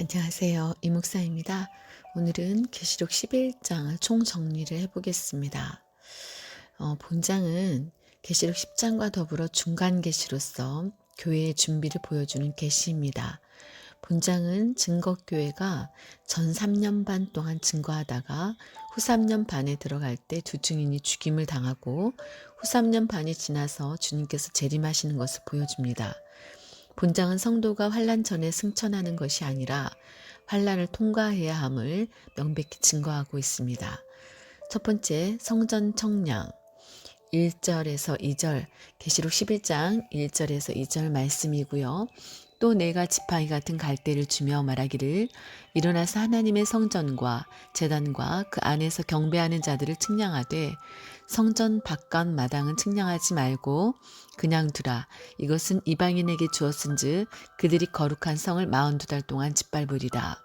안녕하세요. 이목사입니다. 오늘은 계시록 11장을 총정리를 해보겠습니다. 본장은 계시록 10장과 더불어 중간 계시로서 교회의 준비를 보여주는 계시입니다. 본장은 증거교회가 전 3년 반 동안 증거하다가 후 3년 반에 들어갈 때 두 증인이 죽임을 당하고 후 3년 반이 지나서 주님께서 재림하시는 것을 보여줍니다. 본장은 성도가 환난 전에 승천하는 것이 아니라 환난을 통과해야 함을 명백히 증거하고 있습니다. 첫 번째, 성전 청량 1절에서 2절, 계시록 11장 1절에서 2절 말씀이고요. 또 내가 지팡이 같은 갈대를 주며 말하기를 일어나서 하나님의 성전과 제단과 그 안에서 경배하는 자들을 측량하되 성전 바깥 마당은 측량하지 말고 그냥 두라. 이것은 이방인에게 주었은즉 그들이 거룩한 성을 42달 동안 짓밟으리라.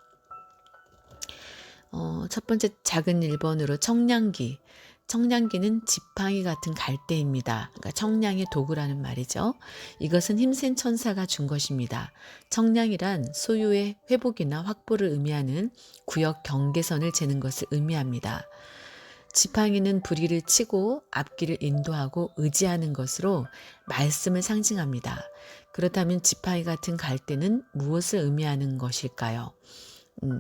첫 번째 작은 1번으로 청량기. 청량기는 지팡이 같은 갈대입니다. 그러니까 청량의 도구라는 말이죠. 이것은 힘센 천사가 준 것입니다. 청량이란 소유의 회복이나 확보를 의미하는 구역 경계선을 재는 것을 의미합니다. 지팡이는 부리를 치고 앞길을 인도하고 의지하는 것으로 말씀을 상징합니다. 그렇다면 지팡이 같은 갈대는 무엇을 의미하는 것일까요?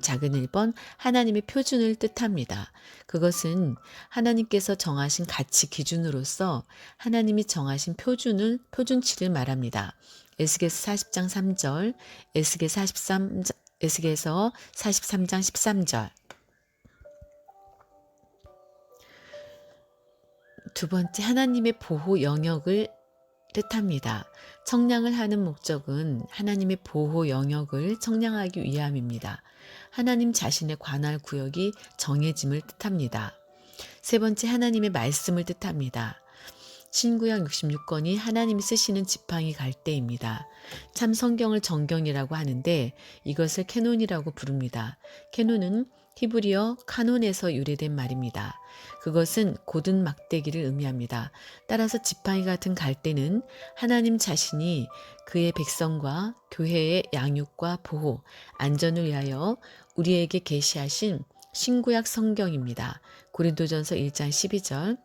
작은 1번 하나님의 표준을 뜻합니다. 그것은 하나님께서 정하신 가치 기준으로서 하나님이 정하신 표준치를 말합니다. 에스겔서 40장 3절, 에스겔서 43장 13절. 두 번째, 하나님의 보호 영역을 뜻합니다. 청량을 하는 목적은 하나님의 보호 영역을 청량하기 위함입니다. 하나님 자신의 관할 구역이 정해짐을 뜻합니다. 세 번째, 하나님의 말씀을 뜻합니다. 신구약 66권이 하나님이 쓰시는 지팡이 갈대입니다. 참 성경을 정경이라고 하는데 이것을 캐논이라고 부릅니다. 캐논은 히브리어 카논에서 유래된 말입니다. 그것은 고든 막대기를 의미합니다. 따라서 지팡이 같은 갈대는 하나님 자신이 그의 백성과 교회의 양육과 보호, 안전을 위하여 우리에게 계시하신 신구약 성경입니다. 고린도전서 1장 12절.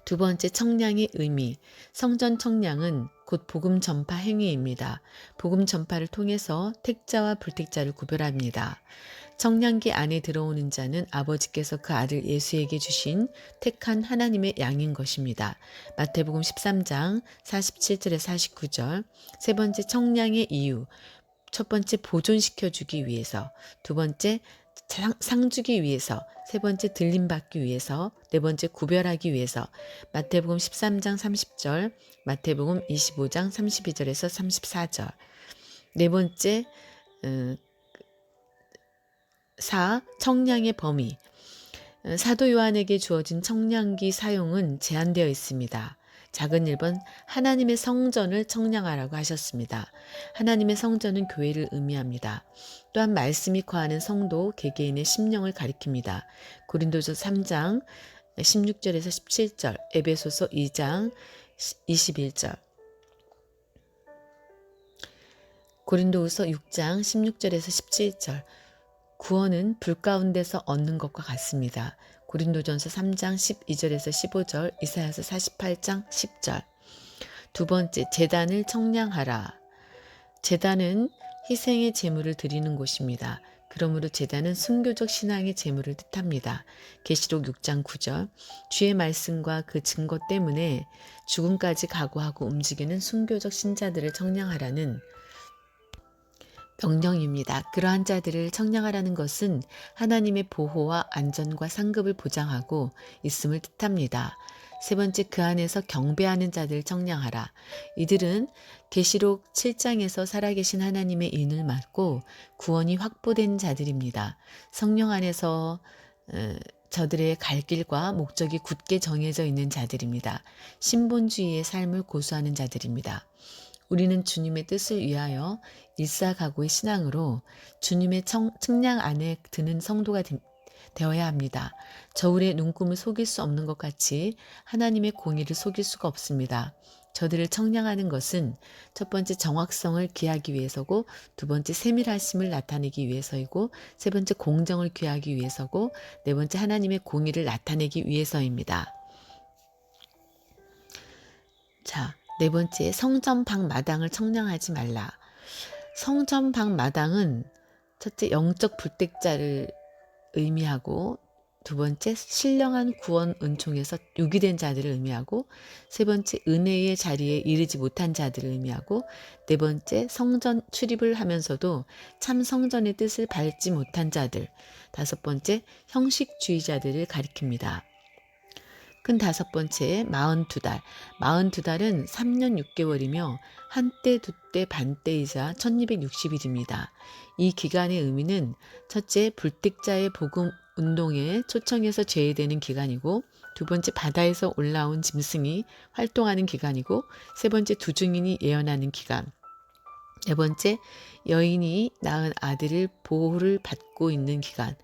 두 번째, 청량의 의미. 성전 청량은 곧 복음 전파 행위입니다. 복음 전파를 통해서 택자와 불택자를 구별합니다. 청량기 안에 들어오는 자는 아버지께서 그 아들 예수에게 주신 택한 하나님의 양인 것입니다. 마태복음 13장 47절에 49절. 세 번째, 청량의 이유. 첫 번째, 보존시켜주기 위해서. 두 번째, 상주기 위해서. 세 번째, 들림받기 위해서. 네 번째, 구별하기 위해서. 마태복음 13장 30절, 마태복음 25장 32절에서 34절. 네 번째, 4. 청량의 범위. 사도 요한에게 주어진 청량기 사용은 제한되어 있습니다. 작은 1번 하나님의 성전을 청량하라고 하셨습니다. 하나님의 성전은 교회를 의미합니다. 또한 말씀이 거하는 성도 개개인의 심령을 가리킵니다. 고린도서 3장 16절에서 17절, 에베소서 2장 21절, 고린도후서 6장 16절에서 17절. 구원은 불 가운데서 얻는 것과 같습니다. 고린도전서 3장 12절에서 15절, 이사야서 48장 10절. 두 번째, 제단을 청량하라. 제단은 희생의 제물을 드리는 곳입니다. 그러므로 제단은 순교적 신앙의 제물을 뜻합니다. 계시록 6장 9절. 주의 말씀과 그 증거 때문에 죽음까지 각오하고 움직이는 순교적 신자들을 청량하라는 명령입니다. 그러한 자들을 청량하라는 것은 하나님의 보호와 안전과 상급을 보장하고 있음을 뜻합니다. 세 번째, 그 안에서 경배하는 자들을 청량하라. 이들은 계시록 7장에서 살아계신 하나님의 인을 맡고 구원이 확보된 자들입니다. 성령 안에서 저들의 갈 길과 목적이 굳게 정해져 있는 자들입니다. 신본주의의 삶을 고수하는 자들입니다. 우리는 주님의 뜻을 위하여 일사각오의 신앙으로 주님의 측량 안에 드는 성도가 되어야 합니다. 저울의 눈금을 속일 수 없는 것 같이 하나님의 공의를 속일 수가 없습니다. 저들을 청량하는 것은 첫 번째 정확성을 기하기 위해서고, 두 번째 세밀하심을 나타내기 위해서이고, 세 번째 공정을 귀하기 위해서고, 네 번째 하나님의 공의를 나타내기 위해서입니다. 자, 네 번째 성전 밖 마당을 청량하지 말라. 성전 밖 마당은 첫째 영적 불택자를 의미하고, 두 번째 신령한 구원 은총에서 유기된 자들을 의미하고, 세 번째 은혜의 자리에 이르지 못한 자들을 의미하고, 네 번째 성전 출입을 하면서도 참 성전의 뜻을 밟지 못한 자들, 다섯 번째 형식주의자들을 가리킵니다. 큰 다섯 번째 42달. 42달은 3년 6개월이며 한때 두때 반때이자 1260일입니다. 이 기간의 의미는 첫째 불택자의 복음 운동에 초청해서 제외되는 기간이고, 두 번째 바다에서 올라온 짐승이 활동하는 기간이고, 세 번째 두 증인이 예언하는 기간, 네 번째 여인이 낳은 아들을 보호를 받고 있는 기간,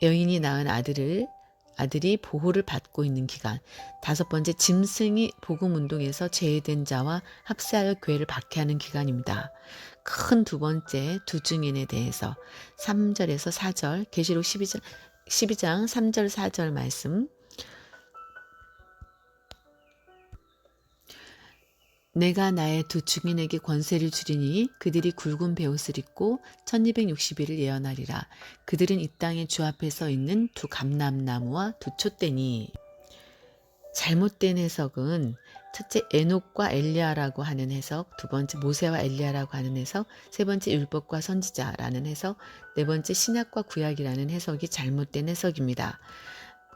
여인이 낳은 아들이 보호를 받고 있는 기간, 다섯 번째 짐승이 복음운동에서 제외된 자와 합세하여 교회를 박해하는 기간입니다. 큰 두 번째 두 증인에 대해서 3절에서 4절, 계시록 12장 3절 4절 말씀. 내가 나의 두 증인에게 권세를 주리니 그들이 굵은 베옷을 입고 1260일을 예언하리라. 그들은 이 땅의 주 앞에 서 있는 두 감람나무와 두 촛대니. 잘못된 해석은 첫째 에녹과 엘리야라고 하는 해석, 두 번째 모세와 엘리야라고 하는 해석, 세 번째 율법과 선지자라는 해석, 네 번째 신약과 구약이라는 해석이 잘못된 해석입니다.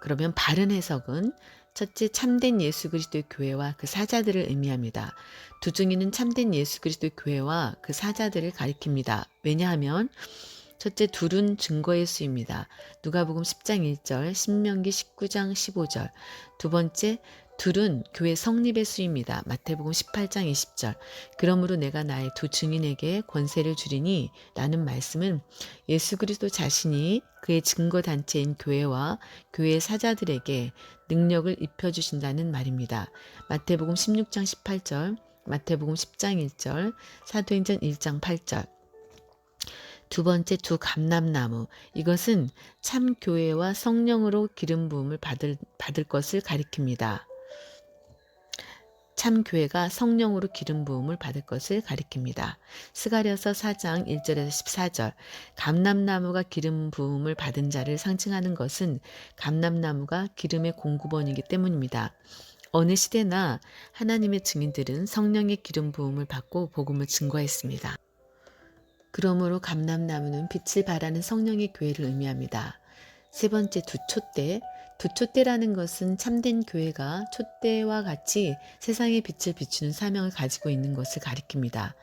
그러면 바른 해석은 첫째 참된 예수 그리스도의 교회와 그 사자들을 의미합니다. 두 증인은 참된 예수 그리스도의 교회와 그 사자들을 가리킵니다. 왜냐하면 첫째 둘은 증거의 수입니다. 누가복음 10장 1절, 신명기 19장 15절. 두 번째 둘은 교회 성립의 수입니다. 마태복음 18장 20절. 그러므로 내가 나의 두 증인에게 권세를 주리니 라는 말씀은 예수 그리스도 자신이 그의 증거단체인 교회와 교회의 사자들에게 능력을 입혀주신다는 말입니다. 마태복음 16장 18절, 마태복음 10장 1절, 사도행전 1장 8절. 두 번째 두 감람나무, 이것은 참 교회와 성령으로 기름 부음을 받을 것을 가리킵니다. 참 교회가 성령으로 기름 부음을 받을 것을 가리킵니다. 스가랴서 4장 1절에서 14절. 감람나무가 기름 부음을 받은 자를 상징하는 것은 감람나무가 기름의 공급원이기 때문입니다. 어느 시대나 하나님의 증인들은 성령의 기름 부음을 받고 복음을 증거했습니다. 그러므로 감람나무는 빛을 발하는 성령의 교회를 의미합니다. 세 번째 두 촛대. 두 촛대라는 것은 참된 교회가 촛대와 같이 세상의 빛을 비추는 사명을 가지고 있는 것을 가리킵니다.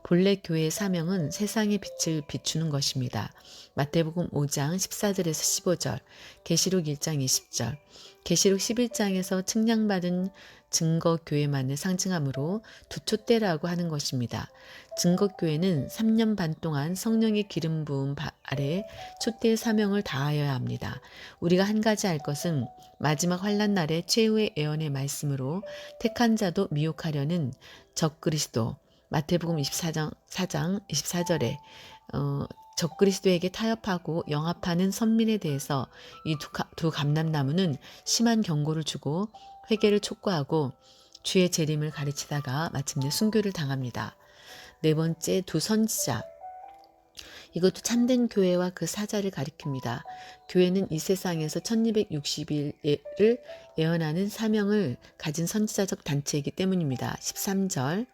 본래 교회의 사명은 세상의 빛을 비추는 것입니다. 마태복음 5장 14절에서 15절, 계시록 1장 20절, 계시록 11장에서 측량받은 증거교회만을 상징하므로 두 촛대라고 하는 것입니다. 증거교회는 3년 반 동안 성령의 기름 부음 아래 촛대의 사명을 다하여야 합니다. 우리가 한 가지 알 것은 마지막 환난 날에 최후의 예언의 말씀으로 택한 자도 미혹하려는 적그리스도, 마태복음 24장 24절에 적그리스도에게 타협하고 영합하는 선민에 대해서 이 두 감람나무는 심한 경고를 주고 회개를 촉구하고 주의 재림을 가르치다가 마침내 순교를 당합니다. 네 번째 두 선지자. 이것도 참된 교회와 그 사자를 가리킵니다. 교회는 이 세상에서 1260일을 예언하는 사명을 가진 선지자적 단체이기 때문입니다. 13절.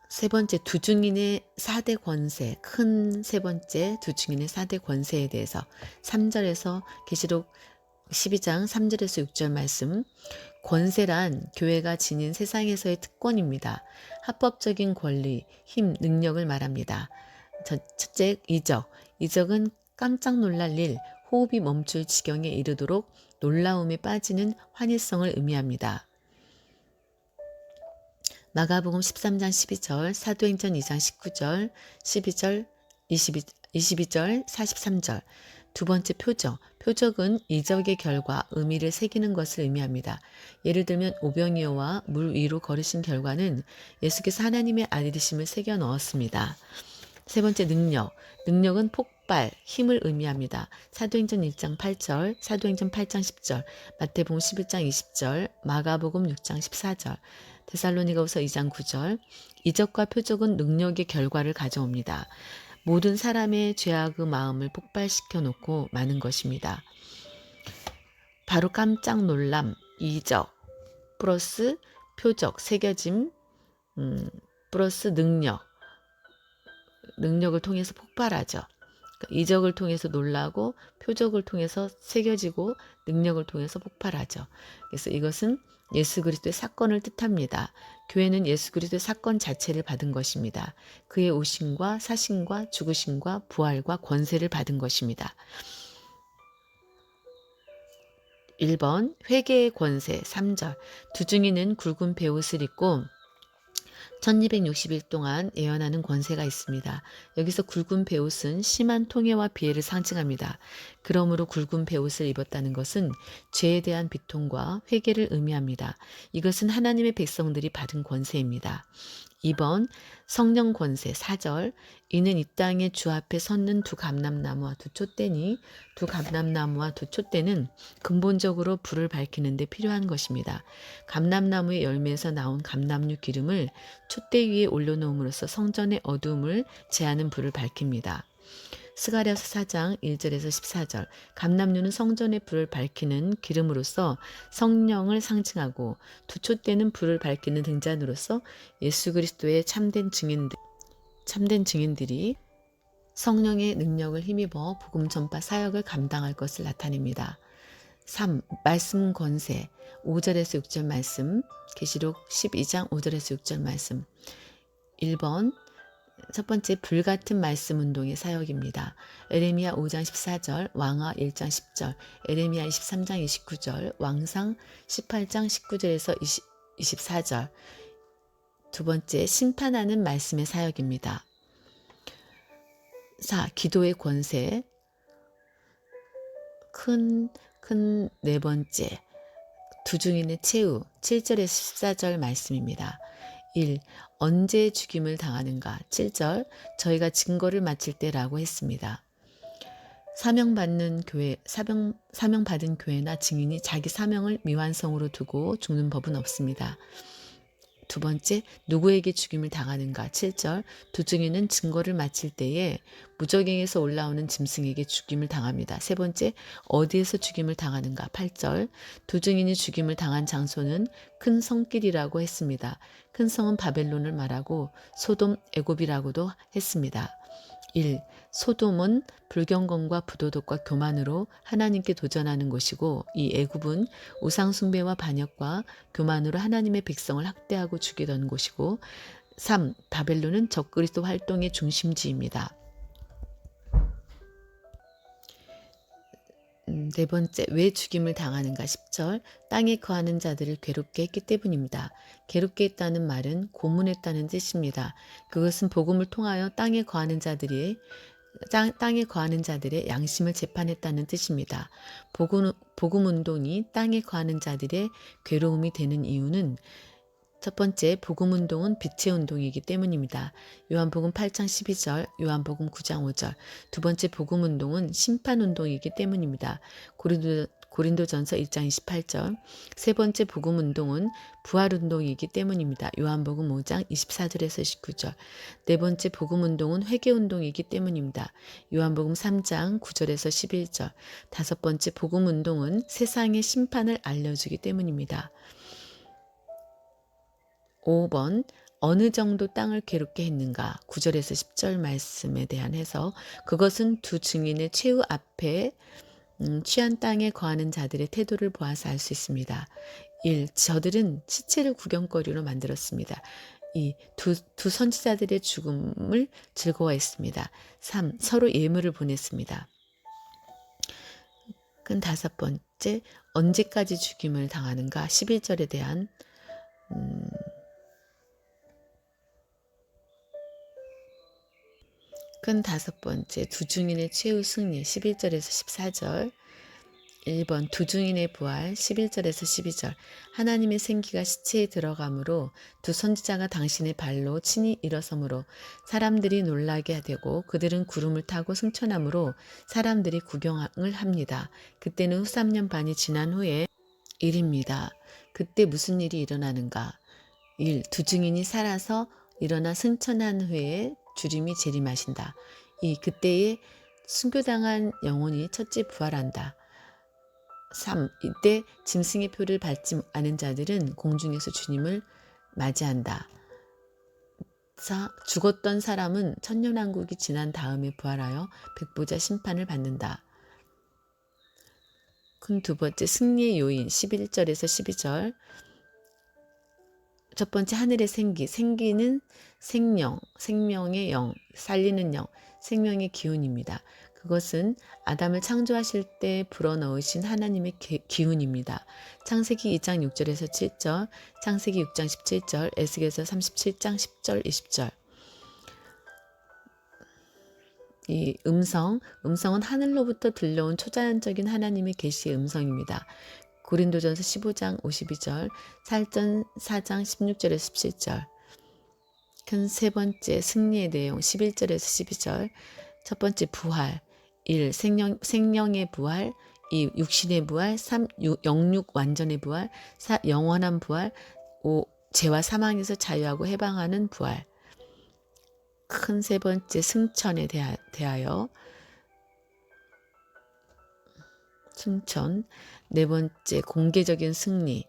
세 번째 두 증인의 4대 권세, 큰 세 번째 두 증인의 4대 권세에 대해서 3절에서 계시록 12장 3절에서 6절 말씀. 권세란 교회가 지닌 세상에서의 특권입니다. 합법적인 권리, 힘, 능력을 말합니다. 첫째 이적. 이적은 깜짝 놀랄 일, 호흡이 멈출 지경에 이르도록 놀라움에 빠지는 환희성을 의미합니다. 마가복음 13장 12절, 사도행전 2장 19절, 12절, 22절, 43절. 두 번째 표적. 표적은 이적의 결과, 의미를 새기는 것을 의미합니다. 예를 들면 오병이어와 물 위로 걸으신 결과는 예수께서 하나님의 아들이심을 새겨 넣었습니다. 세 번째 능력. 능력은 폭발, 힘을 의미합니다. 사도행전 1장 8절, 사도행전 8장 10절, 마태복음 11장 20절, 마가복음 6장 14절, 데살로니가후서 2장 9절. 이적과 표적은 능력의 결과를 가져옵니다. 모든 사람의 죄악의 마음을 폭발시켜 놓고 마는 것입니다. 바로 깜짝 놀람, 이적, 플러스 표적, 새겨짐, 플러스 능력을 통해서 폭발하죠. 그러니까 이적을 통해서 놀라고 표적을 통해서 새겨지고 능력을 통해서 폭발하죠. 그래서 이것은 예수 그리스도의 사건을 뜻합니다. 교회는 예수 그리스도의 사건 자체를 받은 것입니다. 그의 오심과 사심과 죽으심과 부활과 권세를 받은 것입니다. 1번 회개의 권세 3절. 두중이는 굵은 베옷을 입고 1260일 동안 예언하는 권세가 있습니다. 여기서 굵은 베옷은 심한 통해와 비애를 상징합니다. 그러므로 굵은 베옷을 입었다는 것은 죄에 대한 비통과 회개를 의미합니다. 이것은 하나님의 백성들이 받은 권세입니다. 2번 성령 권세 4절. 이는 이 땅에 주 앞에 섰는 두 감람나무와 두 촛대니 두 감람나무와 두 촛대는 근본적으로 불을 밝히는 데 필요한 것입니다. 감람나무의 열매에서 나온 감람류 기름을 촛대 위에 올려놓음으로써 성전의 어두움을 제하는 불을 밝힙니다. 스가랴서 4장 1절에서 14절. 감람류는 성전의 불을 밝히는 기름으로서 성령을 상징하고 두 촛대는 불을 밝히는 등잔으로서 예수 그리스도의 참된 증인들이 성령의 능력을 힘입어 복음 전파 사역을 감당할 것을 나타냅니다. 3. 말씀 권세 5절에서 6절 말씀. 계시록 12장 5절에서 6절 말씀. 1번 첫 번째 불같은 말씀 운동의 사역입니다. 에레미야 5장 14절, 왕하 1장 10절, 에레미야 23장 29절, 왕상 18장 19절에서 24절. 두 번째 심판하는 말씀의 사역입니다. 4. 기도의 권세 큰 네 번째 두중인의 최후 7절에서 14절 말씀입니다. 1. 언제 죽임을 당하는가 7절 저희가 증거를 마칠 때라고 했습니다. 사명받은 교회나 증인이 자기 사명을 미완성으로 두고 죽는 법은 없습니다. 두 번째, 누구에게 죽임을 당하는가 7절 두중인은 증거를 마칠 때에 무적행에서 올라오는 짐승에게 죽임을 당합니다. 세 번째, 어디에서 죽임을 당하는가 8절 두중인이 죽임을 당한 장소는 큰 성길이라고 했습니다. 큰 성은 바벨론을 말하고 소돔 애굽이라고도 했습니다. 1. 소돔은 불경건과 부도덕과 교만으로 하나님께 도전하는 곳이고 이 애굽은 우상숭배와 반역과 교만으로 하나님의 백성을 학대하고 죽이던 곳이고 3. 바벨론은 적그리스도 활동의 중심지입니다. 네 번째, 왜 죽임을 당하는가 10절 땅에 거하는 자들을 괴롭게 했기 때문입니다. 괴롭게 했다는 말은 고문했다는 뜻입니다. 그것은 복음을 통하여 땅에 거하는 자들의 양심을 재판했다는 뜻입니다. 복음운동이 땅에 거하는 자들의 괴로움이 되는 이유는 첫 번째, 복음운동은 빛의 운동이기 때문입니다. 요한복음 8장 12절, 요한복음 9장 5절. 두 번째, 복음운동은 심판운동이기 때문입니다. 고린도전서 1장 28절. 세 번째, 복음운동은 부활운동이기 때문입니다. 요한복음 5장 24절에서 29절. 네 번째, 복음운동은 회개운동이기 때문입니다. 요한복음 3장 9절에서 11절. 다섯 번째, 복음운동은 세상의 심판을 알려주기 때문입니다. 5번 어느 정도 땅을 괴롭게 했는가 9절에서 10절 말씀에 대한 해석. 그것은 두 증인의 최후 앞에 취한 땅에 거하는 자들의 태도를 보아서 알 수 있습니다. 1. 저들은 시체를 구경거리로 만들었습니다. 2. 두 선지자들의 죽음을 즐거워했습니다. 3. 서로 예물을 보냈습니다. 다섯 번째, 언제까지 죽임을 당하는가 11절에 대한 큰 다섯 번째, 두 증인의 최후 승리 11절에서 14절. 1번 두 증인의 부활 11절에서 12절. 하나님의 생기가 시체에 들어가므로 두 선지자가 당신의 발로 친히 일어서므로 사람들이 놀라게 되고 그들은 구름을 타고 승천함으로 사람들이 구경을 합니다. 그때는 후 3년 반이 지난 후에 일입니다. 그때 무슨 일이 일어나는가? 1. 두 증인이 살아서 일어나 승천한 후에 주림이 재림하신다. 2. 그때에 순교당한 영혼이 첫째 부활한다. 3. 이때 짐승의 표를 밟지 않은 자들은 공중에서 주님을 맞이한다. 4. 죽었던 사람은 천년왕국이 지난 다음에 부활하여 백보자 심판을 받는다. 큰 두 번째, 승리의 요인 11절에서 12절. 첫 번째, 하늘의 생기. 생기는 생명, 생명의 영, 살리는 영, 생명의 기운입니다. 그것은 아담을 창조하실 때 불어넣으신 하나님의 기운입니다. 창세기 2장 6절에서 7절, 창세기 6장 17절, 에스겔서 37장 10절, 20절. 이 음성은 하늘로부터 들려온 초자연적인 하나님의 계시의 음성입니다. 고린도전서 15장 52절, 살전 4장 16절에서 17절. 큰 세 번째, 승리의 내용 11절에서 12절. 첫 번째, 부활. 1. 생명의 부활. 2. 육신의 부활. 3. 영육 완전의 부활. 4. 영원한 부활. 5. 죄와 사망에서 자유하고 해방하는 부활. 큰 세 번째, 승천에 대하여. 승천. 네 번째, 공개적인 승리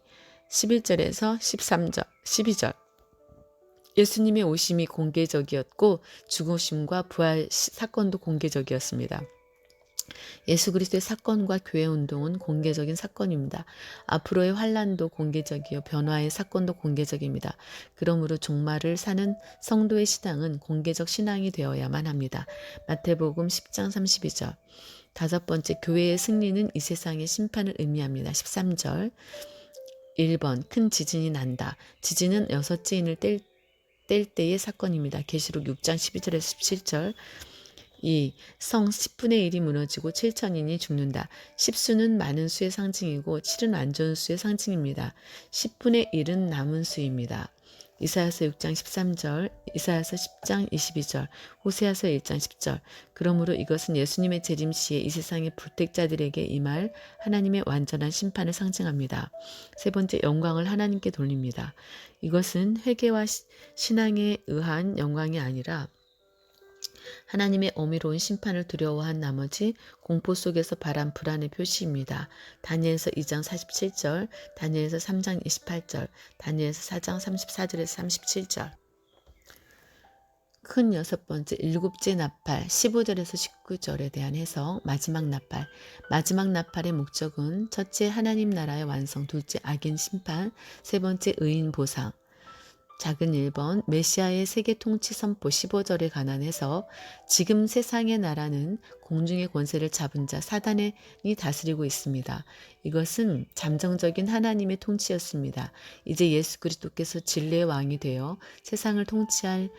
11절에서 13절, 12절. 예수님의 오심이 공개적이었고 죽으심과 부활 사건도 공개적이었습니다. 예수 그리스도의 사건과 교회 운동은 공개적인 사건입니다. 앞으로의 환란도 공개적이요 변화의 사건도 공개적입니다. 그러므로 종말을 사는 성도의 신앙은 공개적 신앙이 되어야만 합니다. 마태복음 10장 32절. 다섯 번째, 교회의 승리는 이 세상의 심판을 의미합니다. 13절. 1번 큰 지진이 난다. 지진은 여섯째 인을 뗄 때의 사건입니다. 계시록 6장 12절에서 17절. 2. 성 10분의 1이 무너지고 7천인이 죽는다. 10수는 많은 수의 상징이고 7은 안 좋은 수의 상징입니다. 10분의 1은 남은 수입니다. 이사야서 6장 13절, 이사야서 10장 22절, 호세아서 1장 10절. 그러므로 이것은 예수님의 재림 시에 이 세상의 불택자들에게 임할 하나님의 완전한 심판을 상징합니다. 세 번째, 영광을 하나님께 돌립니다. 이것은 회개와 신앙에 의한 영광이 아니라 하나님의 어미로운 심판을 두려워한 나머지 공포 속에서 발한 불안의 표시입니다. 다니엘서 2장 47절, 다니엘서 3장 28절, 다니엘서 4장 34절에서 37절. 큰 여섯 번째, 일곱째 나팔 15절에서 19절에 대한 해석. 마지막 나팔. 마지막 나팔의 목적은 첫째, 하나님 나라의 완성, 둘째, 악인 심판, 세 번째, 의인 보상. 작은 1번, 메시아의 세계 통치 선포 15절에 관한 해석. 지금 세상의 나라는 공중의 권세를 잡은 자 사단이 다스리고 있습니다. 이것은 잠정적인 하나님의 통치였습니다. 이제 예수 그리스도께서 진리의 왕이 되어 세상을 통치할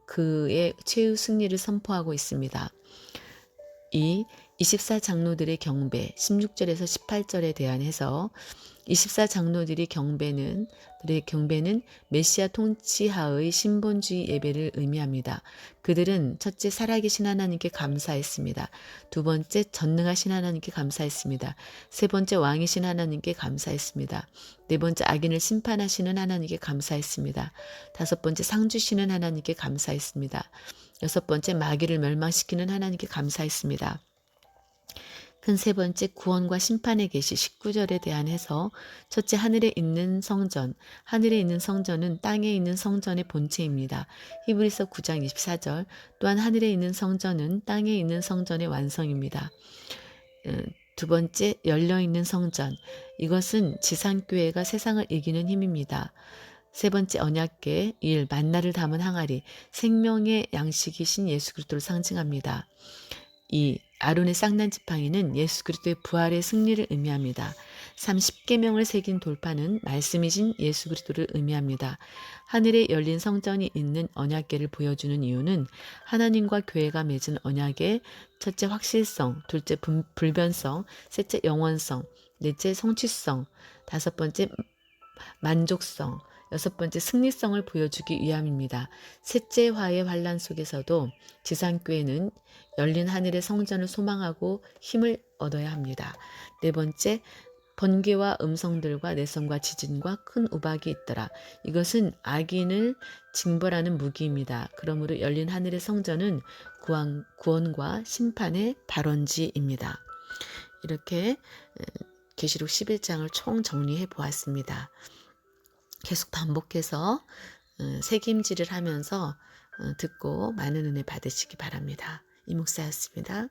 그의 최후 승리를 선포하고 있습니다. 2. 24장로들의 경배 16절에서 18절에 대한 해석. 24장로들의 경배는 메시아 통치하의 신본주의 예배를 의미합니다. 그들은 첫째, 살아계신 하나님께 감사했습니다. 두 번째, 전능하신 하나님께 감사했습니다. 세 번째, 왕이신 하나님께 감사했습니다. 네 번째, 악인을 심판하시는 하나님께 감사했습니다. 다섯 번째, 상 주시는 하나님께 감사했습니다. 여섯 번째, 마귀를 멸망시키는 하나님께 감사했습니다. 큰 세 번째, 구원과 심판의 계시 19절에 대한 해석. 첫째, 하늘에 있는 성전. 하늘에 있는 성전은 땅에 있는 성전의 본체입니다. 히브리서 9장 24절. 또한 하늘에 있는 성전은 땅에 있는 성전의 완성입니다. 두 번째, 열려있는 성전. 이것은 지상교회가 세상을 이기는 힘입니다. 세 번째, 언약궤 1. 만나를 담은 항아리. 생명의 양식이신 예수 그리스도를 상징합니다. 2. 아론의 쌍난 지팡이는 예수 그리스도의 부활의 승리를 의미합니다. 30계명을 새긴 돌판은 말씀이신 예수 그리스도를 의미합니다. 하늘에 열린 성전이 있는 언약궤를 보여주는 이유는 하나님과 교회가 맺은 언약의 첫째 확실성, 둘째 불변성, 셋째 영원성, 넷째 성취성, 다섯 번째 만족성, 여섯 번째 승리성을 보여주기 위함입니다. 셋째 화의 환란 속에서도 지상교회는 열린 하늘의 성전을 소망하고 힘을 얻어야 합니다. 네 번째, 번개와 음성들과 내성과 지진과 큰 우박이 있더라. 이것은 악인을 징벌하는 무기입니다. 그러므로 열린 하늘의 성전은 구원과 심판의 발원지입니다. 이렇게 계시록 11장을 총 정리해 보았습니다. 계속 반복해서 새김질을 하면서 듣고 많은 은혜 받으시기 바랍니다. 이 목사였습니다.